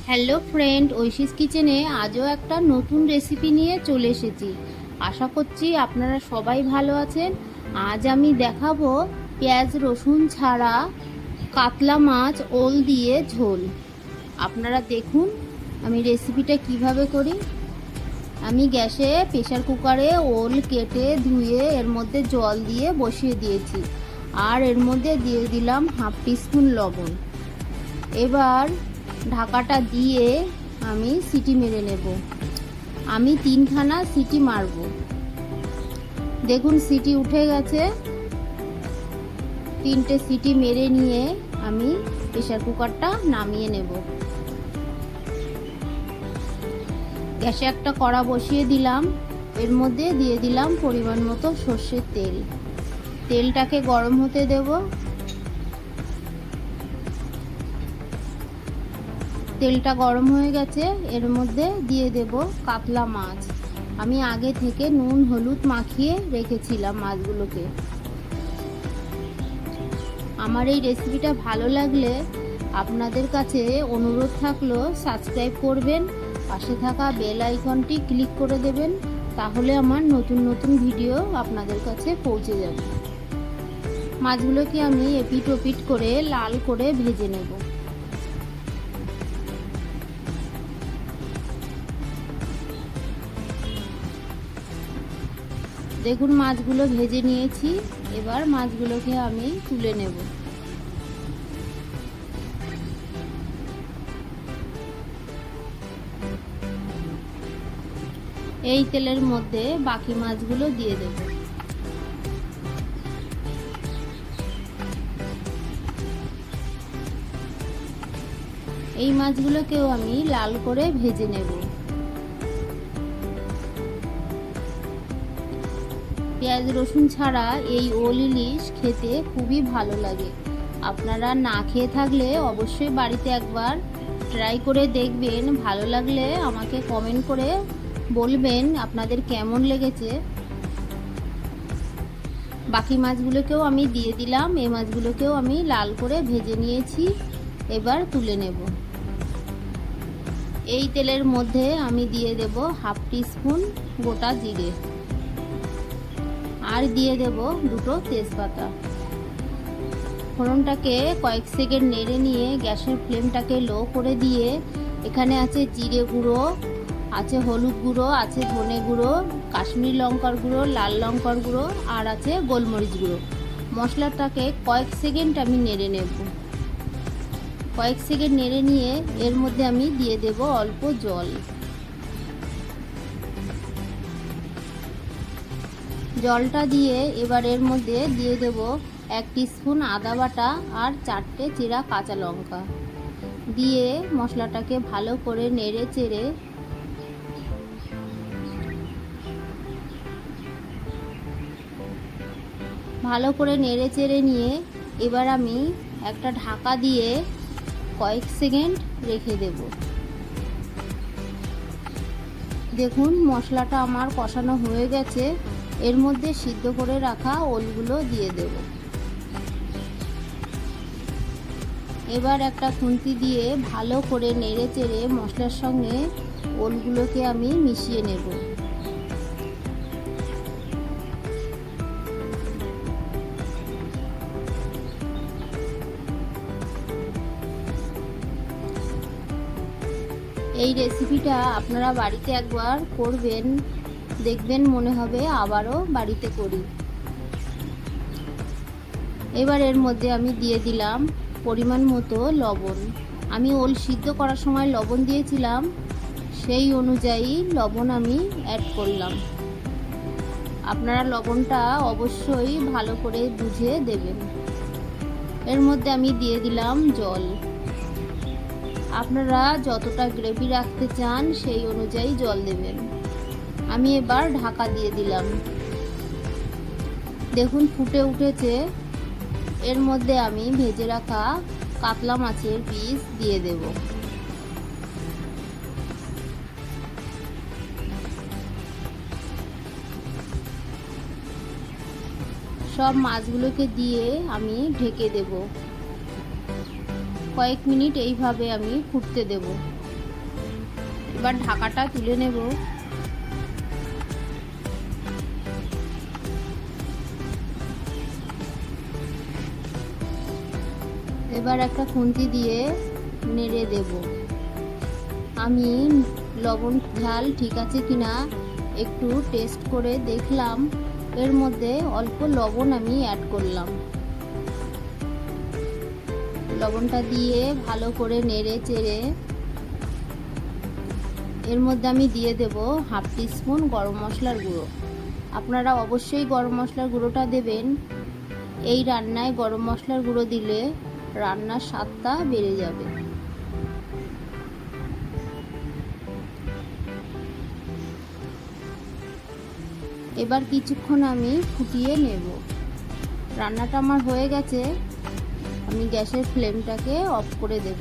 Hello friend, ঐশীস কিচেনে আজও একটা নতুন রেসিপি নিয়ে চলে এসেছি। আশা করছি আপনারা সবাই ভালো আছেন। আজ আমি দেখাবো পেঁয়াজ রসুন ছাড়া কাতলা মাছ ওল দিয়ে ঝোল। আপনারা দেখুন আমি রেসিপিটা কিভাবে করি। আমি গ্যাসে প্রেসার কুকারে ওল কেটে ধুয়ে এর মধ্যে জল দিয়ে বসিয়ে দিয়েছি, আর এর মধ্যে দিয়ে দিলাম হাফ টিস্পুন লবণ। এবার ঢাকাটা দিয়ে আমি সিটি মেরে নেব। আমি 3খানা সিটি মারব। দেখুন সিটি উঠে গেছে। 3টে সিটি মেরে নিয়ে আমি প্রেসার কুকারটা নামিয়ে নেব। গ্যাসে একটা কড়া বসিয়ে দিলাম, এর মধ্যে দিয়ে দিলাম পরিমাণ মতো সর্ষের তেল। তেলটাকে গরম হতে দেব। তেলটা গরম হয়ে গেছে, এর মধ্যে দিয়ে দেব কাতলা মাছ। আমি আগে থেকে নুন হলুদ মাখিয়ে রেখেছিলাম মাছগুলোকে। আমার এই রেসিপিটা ভালো লাগলে আপনাদের কাছে অনুরোধ থাকলো সাবস্ক্রাইব করবেন, পাশে থাকা বেল আইকনটি ক্লিক করে দেবেন, তাহলে আমার নতুন নতুন ভিডিও আপনাদের কাছে পৌঁছে যাবে। মাছগুলোকে আমি এপিট ওপিট করে লাল করে ভেজে নেব। দেখুন মাছগুলো ভেজে নিয়েছি। এবার মাছগুলোকে আমি তুলে নেব। এই তেলের মধ্যে বাকি মাছগুলো দিয়ে দেব। এই মাছগুলোকেও আমি লাল করে ভেজে নেব। পেঁয়াজ রসুন ছাড়া এই ওল ইলিশ খেতে খুবই ভালো লাগে। আপনারা না খেয়ে থাকলে অবশ্যই বাড়িতে একবার ট্রাই করে দেখবেন। ভালো লাগলে আমাকে কমেন্ট করে বলবেন আপনাদের কেমন লেগেছে। বাকি মাছগুলোকেও আমি দিয়ে দিলাম। এই মাছগুলোকেও আমি লাল করে ভেজে নিয়েছি। এবার তুলে নেব। এই তেলের মধ্যে আমি দিয়ে দেব হাফ টিস্পুন গোটা জিরে, আর দিয়ে দেব 2টো তেজপাতা। ফোড়নটাকে কয়েক সেকেন্ড নেড়ে নিয়ে গ্যাসের ফ্লেমটাকে লো করে দিয়ে এখানে আছে জিরে গুঁড়ো, আছে হলুদ গুঁড়ো, আছে ধনে গুঁড়ো, কাশ্মীরি লঙ্কার গুঁড়ো, লাল লঙ্কার গুঁড়ো, আর আছে গোলমরিচ গুঁড়ো। মশলাটাকে কয়েক সেকেন্ড আমি নেড়ে নেব। কয়েক সেকেন্ড নেড়ে নিয়ে এর মধ্যে আমি দিয়ে দেব অল্প জল। জলটা দিয়ে এবার এর মধ্যে দিয়ে দেব 1 টিস্পুন আদা বাটা আর 4টে চিরা কাঁচা লঙ্কা দিয়ে মশলাটাকে ভালো করে নেড়ে চেড়ে নিয়ে এবার আমি একটা ঢাকা দিয়ে কয়েক সেকেন্ড রেখে দেব। দেখুন মশলাটা আমার কষানো হয়ে গেছে। এর মধ্যে সিদ্ধ করে রাখা ওলগুলো দিয়ে দেব। এবার একটা খুন্তি দিয়ে ভালো করে নেড়ে চেড়ে মশলার সঙ্গে ওলগুলোকে আমি মিশিয়ে নেব। এই রেসিপিটা আপনারা বাড়িতে একবার করবেন, দেখবেন মনে হবে আবারও বাড়িতে করি। এবার এর মধ্যে আমি দিয়ে দিলাম পরিমাণ মতো লবণ। আমি ওল সিদ্ধ করার সময় লবণ দিয়েছিলাম, সেই অনুযায়ী লবণ আমি অ্যাড করলাম। আপনারা লবণটা অবশ্যই ভালো করে বুঝে দেবেন। এর মধ্যে আমি দিয়ে দিলাম জল। আপনারা যতটা গ্রেভি রাখতে চান সেই অনুযায়ী জল দেবেন। আমি এবার ঢাকা দিয়ে দিলাম। দেখুন ফুটে উঠেছে। এর মধ্যে আমি ভেজে রাখা কাতলা মাছের পিস দিয়ে দেব। সব মাছগুলোকে দিয়ে আমি ঢেকে দেব। কয়েক মিনিট এইভাবে আমি ফুটতে দেব। এবার ঢাকাটা তুলে নেব। এবার একটা খুন্তি দিয়ে নেড়ে দেব। আমি লবণ ঝাল ঠিক আছে কিনা একটু টেস্ট করে দেখলাম। এর মধ্যে অল্প লবণ আমি অ্যাড করলাম। লবণটা দিয়ে ভালো করে নেড়ে চেড়ে এর মধ্যে আমি দিয়ে দেব হাফ টিস্পুন গরম মশলার গুঁড়ো। আপনারা অবশ্যই গরম মশলার গুঁড়োটা দেবেন। এই রান্নায় গরম মশলার গুঁড়ো দিলে রান্নার স্বাদটা বেড়ে যাবে। এবার কিছুক্ষণ আমি ফুটিয়ে নেব। রান্নাটা আমার হয়ে গেছে। আমি গ্যাসের ফ্লেমটাকে অফ করে দেব।